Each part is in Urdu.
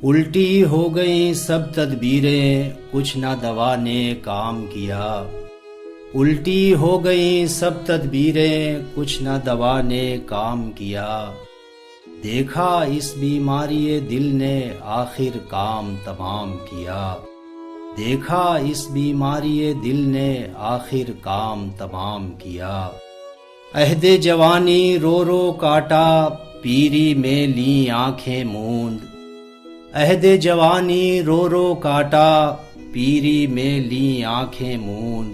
الٹی ہو گئیں سب تدبیریں، کچھ نہ دوا نے کام کیا۔ الٹی ہو گئیں سب تدبیریں، کچھ نہ دوا نے کام کیا۔ دیکھا اس بیماری دل نے آخر کام تمام کیا۔ دیکھا اس بیماری دل نے آخر کام تمام کیا۔ عہد جوانی رو رو کاٹا، پیری میں لیں آنکھیں موند۔ عہد جوانی رو رو کاٹا، پیری میں لیں آنکھیں موند۔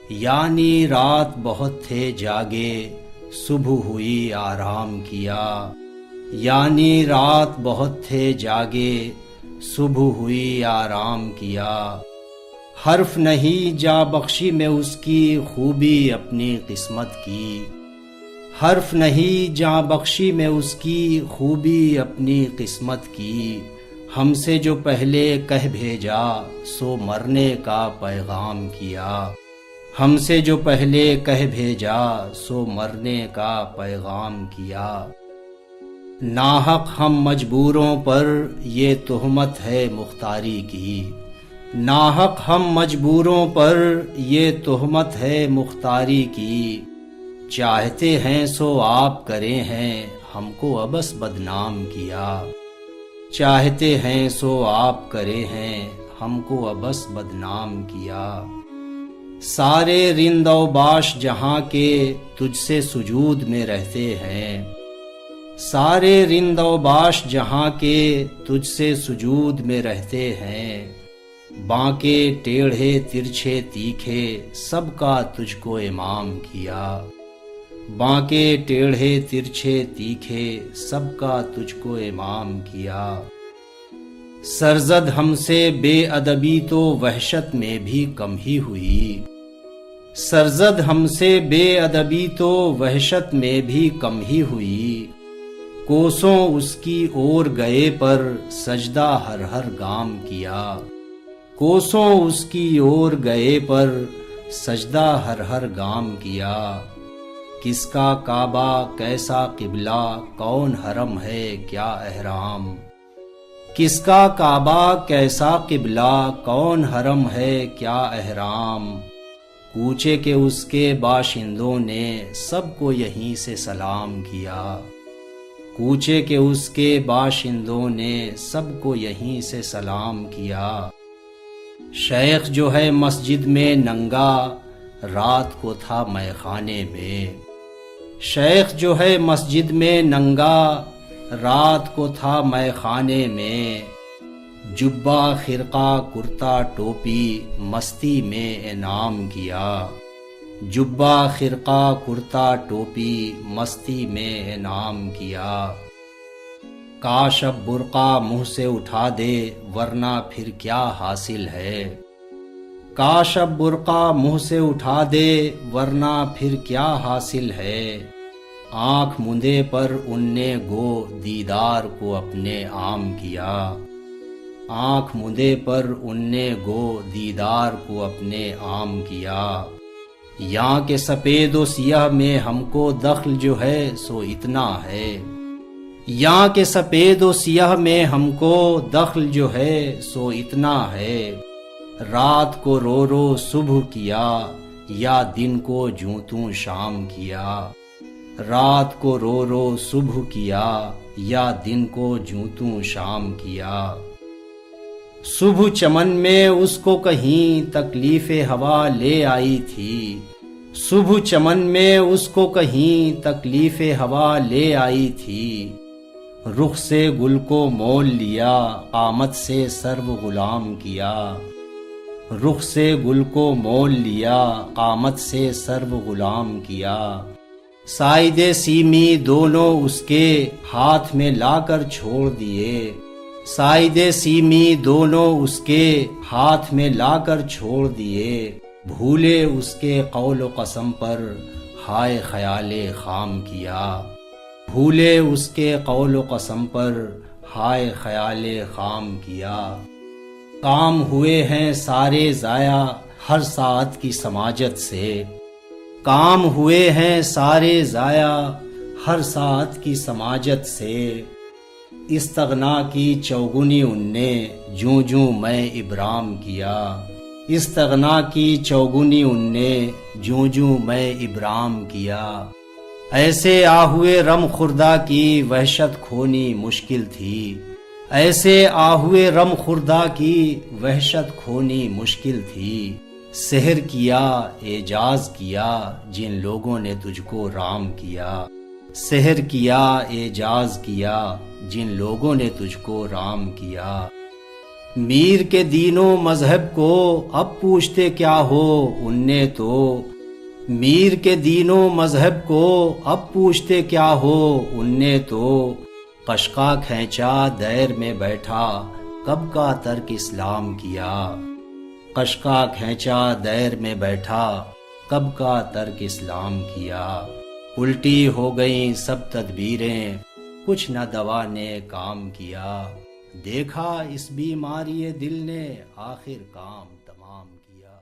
یعنی رات بہت تھے جاگے، صبح ہوئی آرام کیا۔ یعنی رات بہت تھے جاگے، صبح ہوئی آرام کیا۔ حرف نہیں جا بخشی میں اس کی، خوبی اپنی قسمت کی۔ حرف نہیں جاں بخشی میں اس کی، خوبی اپنی قسمت کی۔ ہم سے جو پہلے کہہ بھیجا، سو مرنے کا پیغام کیا۔ ہم سے جو پہلے کہہ بھیجا، سو مرنے کا پیغام کیا۔ ناحق ہم مجبوروں پر، یہ تہمت ہے مختاری کی۔ ناحق ہم مجبوروں پر، یہ تہمت ہے مختاری کی۔ چاہتے ہیں سو آپ کرے ہیں، ہم کو ابس بدنام کیا۔ چاہتے ہیں سو آپ کرے ہیں، ہم کو ابس بدنام کیا۔ سارے رند و باش جہاں کے، تجھ سے سجود میں رہتے ہیں۔ سارے رند و باش جہاں کے، تجھ سے سجود میں رہتے ہیں۔ بانکے ٹیڑھے ترچھے تیکھے، سب کا تجھ کو امام کیا۔ بانکے ٹیڑھے ترچھے تیکھے، سب کا تجھ کو امام کیا۔ سرزد ہم سے بے ادبی تو وحشت میں بھی کم ہی ہوئی۔ سرزد ہم سے بے ادبی تو وحشت میں بھی کم ہی ہوئی۔ کوسوں اس کی اور گئے پر، سجدہ ہر ہر گام کیا۔ کوسوں اس کی اور گئے پر، سجدہ ہر ہر گام کیا۔ کس کا کعبہ کیسا قبلہ، کون حرم ہے کیا احرام۔ کس کا کعبہ کیسا قبلہ، کون حرم ہے کیا احرام۔ کوچے کے اس کے باشندوں نے، سب کو یہیں سے سلام کیا۔ کوچے کے اس کے باشندوں نے، سب کو یہیں سے سلام کیا۔ شیخ جو ہے مسجد میں ننگا، رات کو تھا مے خانے میں۔ شیخ جو ہے مسجد میں ننگا، رات کو تھا مے خانے میں۔ جبہ خرقہ کرتا ٹوپی، مستی میں انعام کیا۔ جبہ خرقہ کرتا ٹوپی، مستی میں انعام کیا۔ کاش اب برقع منہ سے اٹھا دے، ورنہ پھر کیا حاصل ہے۔ کاش اب برقع منہ سے اٹھا دے، ورنہ پھر کیا حاصل ہے۔ آنکھ مندے پر ان نے گو، دیدار کو اپنے عام کیا۔ آنکھ مندے پر ان نے گو، دیدار کو اپنے عام کیا۔ یہاں کے سفید و سیاہ میں ہم کو دخل جو ہے سو اتنا ہے۔ یہاں کے سفید و سیاہ میں ہم کو دخل جو ہے سو اتنا ہے۔ رات کو رو رو صبح کیا، یا دن کو جوں توں شام کیا۔ رات کو رو رو صبح کیا، یا دن کو جوں توں شام کیا۔ صبح چمن میں اس کو کہیں تکلیف ہوا لے آئی تھی۔ صبح چمن میں اس کو کہیں تکلیف ہوا لے آئی تھی۔ رخ سے گل کو مول لیا، قامت سے سرو غلام کیا۔ رخ سے گل کو مول لیا، قامت سے سرو غلام کیا۔ سائد سیمی دونوں اس کے، ہاتھ میں لا کر چھوڑ دیے۔ سائد سیمی دونوں اس کے، ہاتھ میں لا کر چھوڑ دیے۔ بھولے اس کے قول و قسم پر، ہائے خیال خام کیا۔ بھولے اس کے قول و قسم پر، ہائے خیال خام کیا۔ کام ہوئے ہیں سارے ضائع، ہر ساعت کی سماجت سے۔ کام ہوئے ہیں سارے ضائع، ہر ساعت کی سماجت سے۔ استغنا کی چوگنی ان نے جوں جوں میں ابرام کیا استغنا کی چوگنی ان نے جوں جوں میں ابرام کیا ایسے آہوئے رم خوردہ کی وحشت کھونی مشکل تھی ایسے آہوئے رم خوردہ کی وحشت کھونی مشکل تھی سحر کیا اعجاز کیا جن لوگوں نے تجھ کو رام کیا سحر کیا اعجاز کیا جن لوگوں نے تجھ کو رام کیا میر کے دین و مذہب کو اب پوچھتے کیا ہو ان نے تو میر کے دین و مذہب کو اب پوچھتے کیا ہو ان نے تو قشقہ کھینچا دیر میں بیٹھا کب کا ترک اسلام کیا قشقہ کھینچا دیر میں بیٹھا کب کا ترک اسلام کیا الٹی ہو گئیں سب تدبیریں کچھ نہ دوا نے کام کیا دیکھا اس بیماری دل نے آخر کام تمام کیا